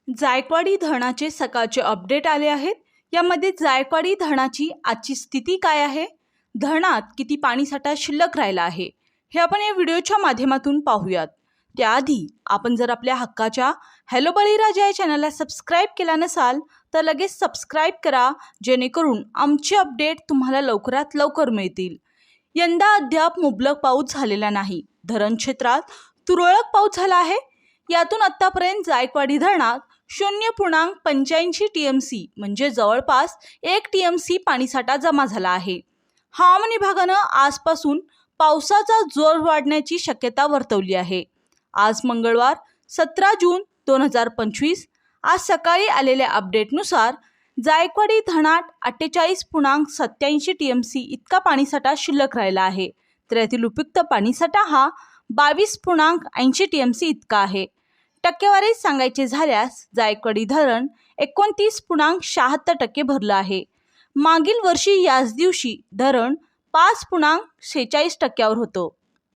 जायकवाडी धरणाचे सकाळचे अपडेट आले आहेत। यामध्ये जायकवाडी धरणाची आजची स्थिती काय आहे, धरणात किती पाणीसाठा शिल्लक राहिला आहे, हे आपण या व्हिडिओच्या माध्यमातून पाहूयात। त्याआधी आपण जर आपल्या हक्काच्या हॅलो बळीराजा या चॅनलला सबस्क्राईब केला नसाल तर लगेच सबस्क्राईब करा, जेणेकरून आमचे अपडेट तुम्हाला लवकरात लवकर मिळतील। यंदा अद्याप मुबलक पाऊस झालेला नाही। धरण क्षेत्रात तुरळक पाऊस झाला आहे। यातून आतापर्यंत जायकवाडी धरणात 0.85 TMC म्हणजे जवळपास 1 TMC पाणीसाठा जमा झाला आहे। हवामान विभागाने आजपासून पावसाचा जोर वाढण्याची शक्यता वर्तवली आहे। आज मंगळवार 17 जून 2025 आज सकाळी आलेल्या अपडेटनुसार जायकवाडी धरणात 48.87 TMC इतका पाणीसाठा शिल्लक राहिला आहे। तर यातील उपयुक्त पाणीसाठा हा 22.80 TMC इतका आहे। टक्केवारी सांगायचे झाल्यास जायकवाडी धरण 29.76% भरलं आहे। मागील वर्षी याच दिवशी धरण 5.46% होतं।